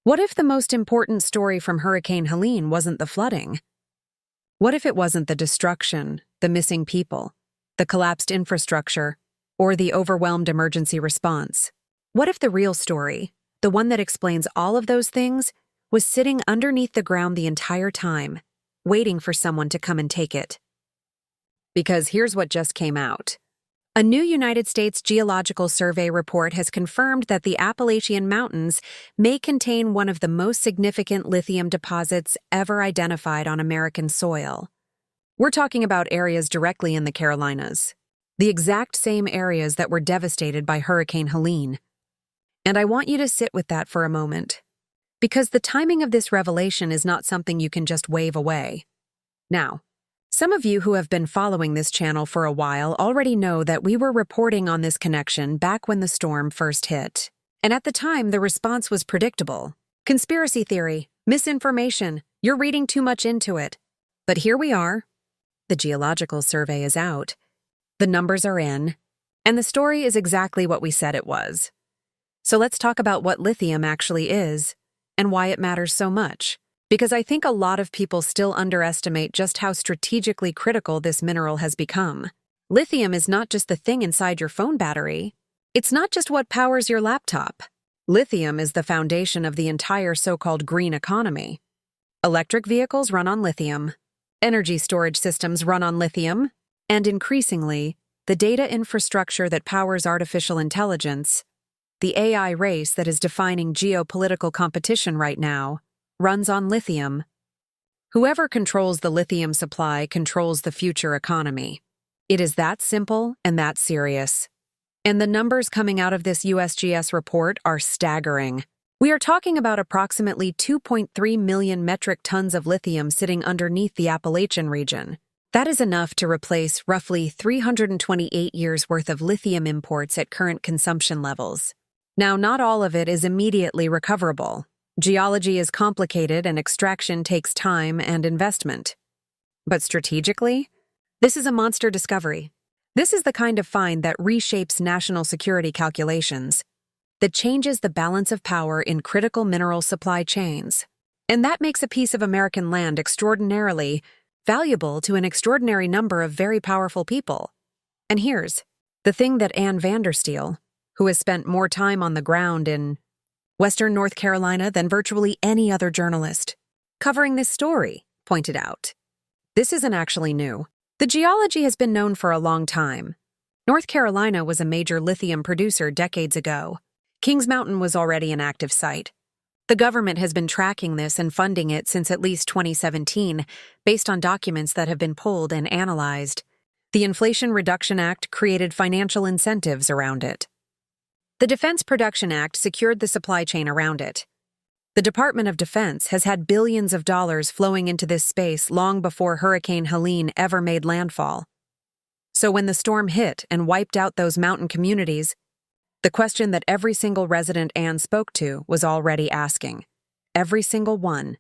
What if the most important story from Hurricane Helene wasn't the flooding? What if it wasn't the destruction, the missing people, the collapsed infrastructure, or the overwhelmed emergency response? What if the real story, the one that explains all of those things, was sitting underneath the ground the entire time, waiting for someone to come and take it? Because here's what just came out. A new United States Geological Survey report has confirmed that the Appalachian Mountains may contain one of the most significant lithium deposits ever identified on American soil. We're talking about areas directly in the Carolinas, the exact same areas that were devastated by Hurricane Helene. And I want you to sit with that for a moment, because the timing of this revelation is not something you can just wave away. Now, some of you who have been following this channel for a while already know that we were reporting on this connection back when the storm first hit. And at the time, the response was predictable. Conspiracy theory, misinformation, you're reading too much into it. But here we are. The Geological Survey is out. The numbers are in. And the story is exactly what we said it was. So let's talk about what lithium actually is and why it matters so much. Because I think a lot of people still underestimate just how strategically critical this mineral has become. Lithium is not just the thing inside your phone battery. It's not just what powers your laptop. Lithium is the foundation of the entire so-called green economy. Electric vehicles run on lithium. Energy storage systems run on lithium. And increasingly, the data infrastructure that powers artificial intelligence, the AI race that is defining geopolitical competition right now, runs on lithium. Whoever controls the lithium supply controls the future economy. It is that simple and that serious. And the numbers coming out of this USGS report are staggering. We are talking about approximately 2.3 million metric tons of lithium sitting underneath the Appalachian region. That is enough to replace roughly 328 years' worth of lithium imports at current consumption levels. Now, not all of it is immediately recoverable. Geology is complicated and extraction takes time and investment. But strategically, this is a monster discovery. This is the kind of find that reshapes national security calculations, that changes the balance of power in critical mineral supply chains. And that makes a piece of American land extraordinarily valuable to an extraordinary number of very powerful people. And here's the thing that Ann Vandersteel, who has spent more time on the ground in Western North Carolina than virtually any other journalist covering this story, pointed out. This isn't actually new. The geology has been known for a long time. North Carolina was a major lithium producer decades ago. Kings Mountain was already an active site. The government has been tracking this and funding it since at least 2017, based on documents that have been pulled and analyzed. The Inflation Reduction Act created financial incentives around it. The Defense Production Act secured the supply chain around it. The Department of Defense has had billions of dollars flowing into this space long before Hurricane Helene ever made landfall. So when the storm hit and wiped out those mountain communities, the question that every single resident Anne spoke to was already asking. Every single one.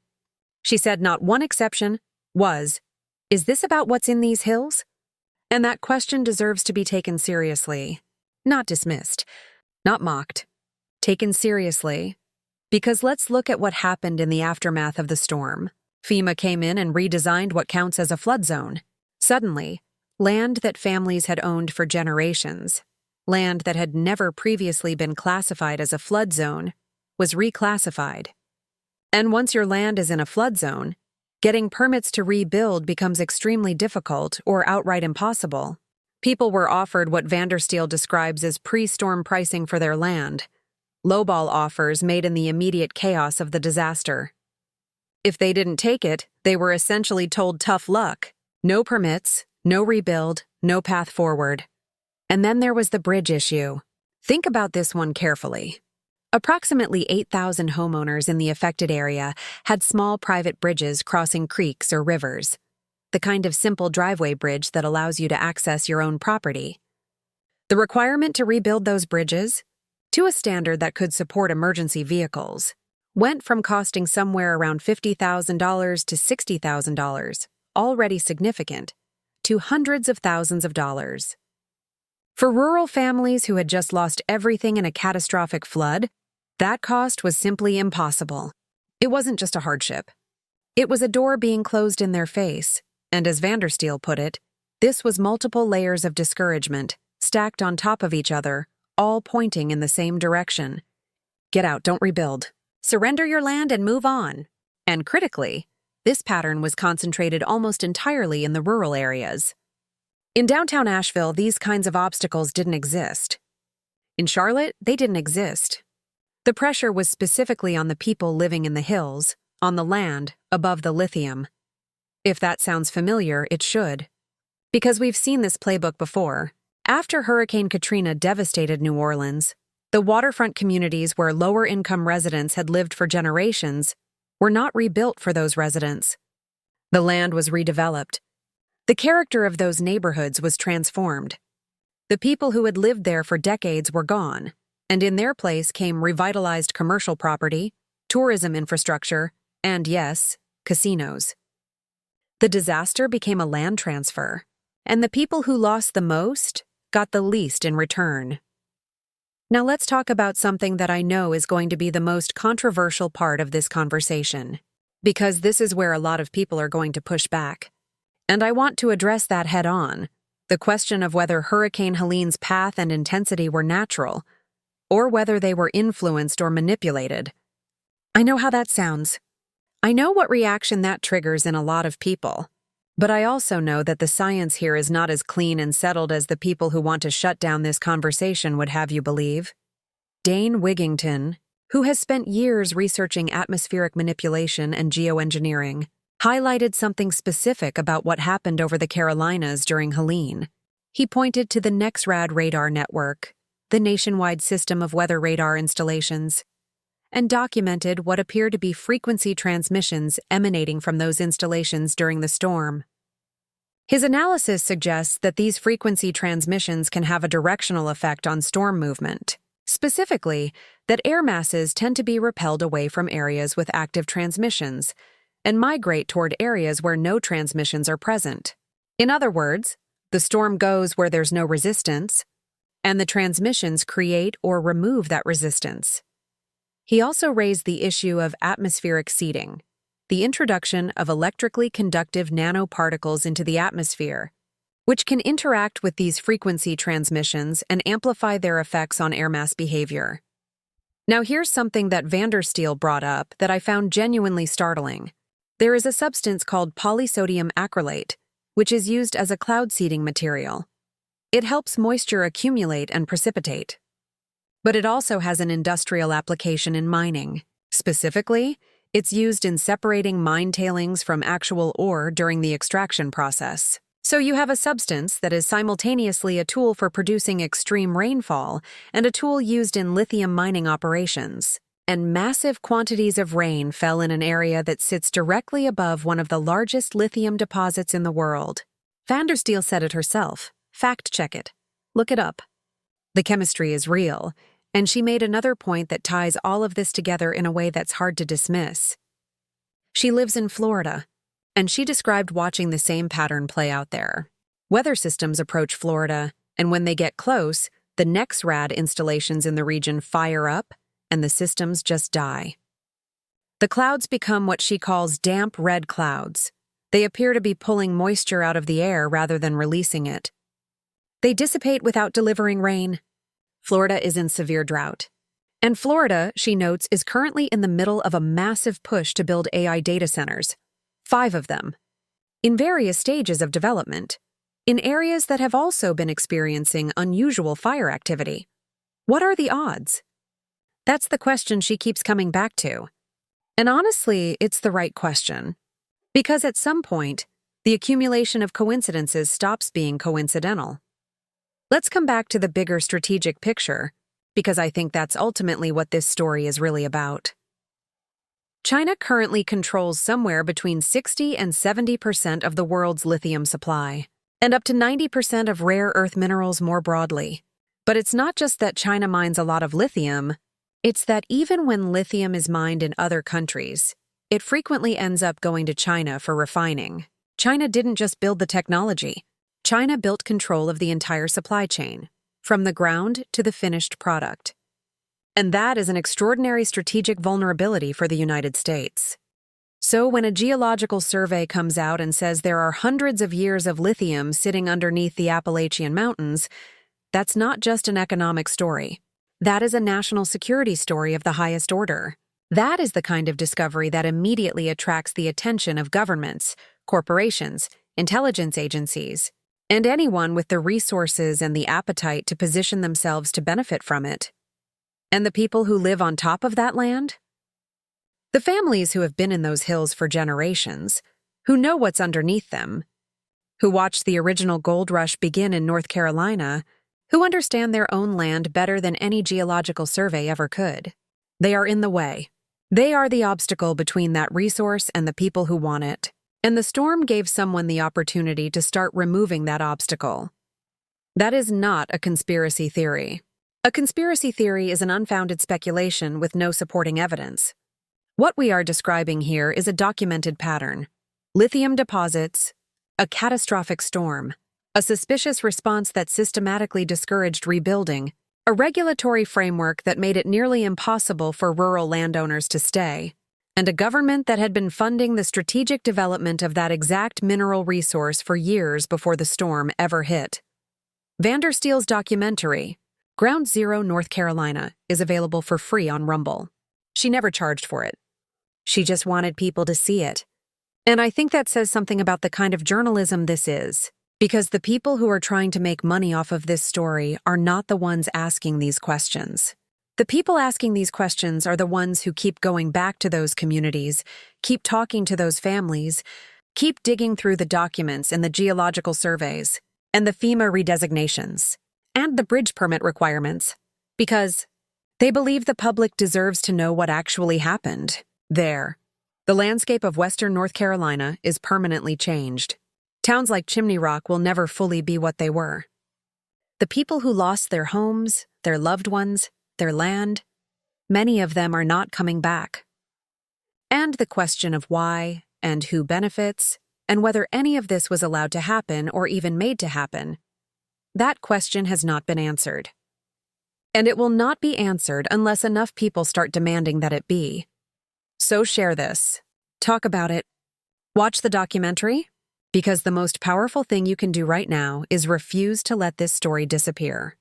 She said not one exception was, is this about what's in these hills? And that question deserves to be taken seriously, not dismissed. Not mocked, taken seriously, because let's look at what happened in the aftermath of the storm. FEMA came in and redesigned what counts as a flood zone. Suddenly, land that families had owned for generations, land that had never previously been classified as a flood zone, was reclassified. And once your land is in a flood zone, getting permits to rebuild becomes extremely difficult or outright impossible. People were offered what Vandersteel describes as pre-storm pricing for their land, lowball offers made in the immediate chaos of the disaster. If they didn't take it, they were essentially told tough luck. No permits, no rebuild, no path forward. And then there was the bridge issue. Think about this one carefully. Approximately 8,000 homeowners in the affected area had small private bridges crossing creeks or rivers. The kind of simple driveway bridge that allows you to access your own property. The requirement to rebuild those bridges, to a standard that could support emergency vehicles, went from costing somewhere around $50,000 to $60,000, already significant, to hundreds of thousands of dollars. For rural families who had just lost everything in a catastrophic flood, That cost was simply impossible. It wasn't just a hardship. It was a door being closed in their face, and as Vandersteel put it, this was multiple layers of discouragement, stacked on top of each other, all pointing in the same direction. Get out, don't rebuild. Surrender your land and move on. And critically, this pattern was concentrated almost entirely in the rural areas. In downtown Asheville, these kinds of obstacles didn't exist. In Charlotte, they didn't exist. The pressure was specifically on the people living in the hills, on the land, above the lithium. If that sounds familiar, it should. Because we've seen this playbook before. After Hurricane Katrina devastated New Orleans, the waterfront communities where lower-income residents had lived for generations were not rebuilt for those residents. The land was redeveloped. The character of those neighborhoods was transformed. The people who had lived there for decades were gone, and in their place came revitalized commercial property, tourism infrastructure, and yes, casinos. The disaster became a land transfer, and the people who lost the most got the least in return. Now let's talk about something that I know is going to be the most controversial part of this conversation, because this is where a lot of people are going to push back. And I want to address that head-on, the question of whether Hurricane Helene's path and intensity were natural, or whether they were influenced or manipulated. I know how that sounds. I know what reaction that triggers in a lot of people. But I also know that the science here is not as clean and settled as the people who want to shut down this conversation would have you believe. Dane Wigington, who has spent years researching atmospheric manipulation and geoengineering, highlighted something specific about what happened over the Carolinas during Helene. He pointed to the NEXRAD radar network, the nationwide system of weather radar installations, and documented what appear to be frequency transmissions emanating from those installations during the storm. His analysis suggests that these frequency transmissions can have a directional effect on storm movement, specifically that air masses tend to be repelled away from areas with active transmissions and migrate toward areas where no transmissions are present. In other words, the storm goes where there's no resistance, and the transmissions create or remove that resistance. He also raised the issue of atmospheric seeding, the introduction of electrically conductive nanoparticles into the atmosphere, which can interact with these frequency transmissions and amplify their effects on air mass behavior. Now here's something that Vandersteel brought up that I found genuinely startling. There is a substance called polysodium acrylate, which is used as a cloud seeding material. It helps moisture accumulate and precipitate. But it also has an industrial application in mining. Specifically, it's used in separating mine tailings from actual ore during the extraction process. So you have a substance that is simultaneously a tool for producing extreme rainfall and a tool used in lithium mining operations. And massive quantities of rain fell in an area that sits directly above one of the largest lithium deposits in the world. Vandersteel said it herself. Fact-check it. Look it up. The chemistry is real, and she made another point that ties all of this together in a way that's hard to dismiss. She lives in Florida, and she described watching the same pattern play out there. Weather systems approach Florida, and when they get close, the NEXRAD installations in the region fire up, and the systems just die. The clouds become what she calls damp red clouds. They appear to be pulling moisture out of the air rather than releasing it. They dissipate without delivering rain. Florida is in severe drought. And Florida, she notes, is currently in the middle of a massive push to build AI data centers, 5 of them, in various stages of development, in areas that have also been experiencing unusual fire activity. What are the odds? That's the question she keeps coming back to. And honestly, it's the right question. Because at some point, the accumulation of coincidences stops being coincidental. Let's come back to the bigger strategic picture, because I think that's ultimately what this story is really about. China currently controls somewhere between 60 and 70% of the world's lithium supply, and up to 90% of rare earth minerals more broadly. But it's not just that China mines a lot of lithium, it's that even when lithium is mined in other countries, it frequently ends up going to China for refining. China didn't just build the technology. China built control of the entire supply chain, from the ground to the finished product. And that is an extraordinary strategic vulnerability for the United States. So when a geological survey comes out and says there are hundreds of years of lithium sitting underneath the Appalachian Mountains, that's not just an economic story. That is a national security story of the highest order. That is the kind of discovery that immediately attracts the attention of governments, corporations, intelligence agencies, and anyone with the resources and the appetite to position themselves to benefit from it. And the people who live on top of that land? The families who have been in those hills for generations, who know what's underneath them, who watched the original gold rush begin in North Carolina, who understand their own land better than any geological survey ever could. They are in the way. They are the obstacle between that resource and the people who want it. And the storm gave someone the opportunity to start removing that obstacle. That is not a conspiracy theory. A conspiracy theory is an unfounded speculation with no supporting evidence. What we are describing here is a documented pattern. Lithium deposits, a catastrophic storm, a suspicious response that systematically discouraged rebuilding, a regulatory framework that made it nearly impossible for rural landowners to stay, and a government that had been funding the strategic development of that exact mineral resource for years before the storm ever hit. Vandersteel's documentary, Ground Zero, North Carolina, is available for free on Rumble. She never charged for it. She just wanted people to see it. And I think that says something about the kind of journalism this is, because the people who are trying to make money off of this story are not the ones asking these questions. The people asking these questions are the ones who keep going back to those communities, keep talking to those families, keep digging through the documents and the geological surveys, and the FEMA redesignations, and the bridge permit requirements, because they believe the public deserves to know what actually happened there. The landscape of western North Carolina is permanently changed. Towns like Chimney Rock will never fully be what they were. The people who lost their homes, their loved ones, their land, many of them are not coming back. And the question of why and who benefits, and whether any of this was allowed to happen or even made to happen, that question has not been answered. And it will not be answered unless enough people start demanding that it be. So share this. Talk about it. Watch the documentary, because the most powerful thing you can do right now is refuse to let this story disappear.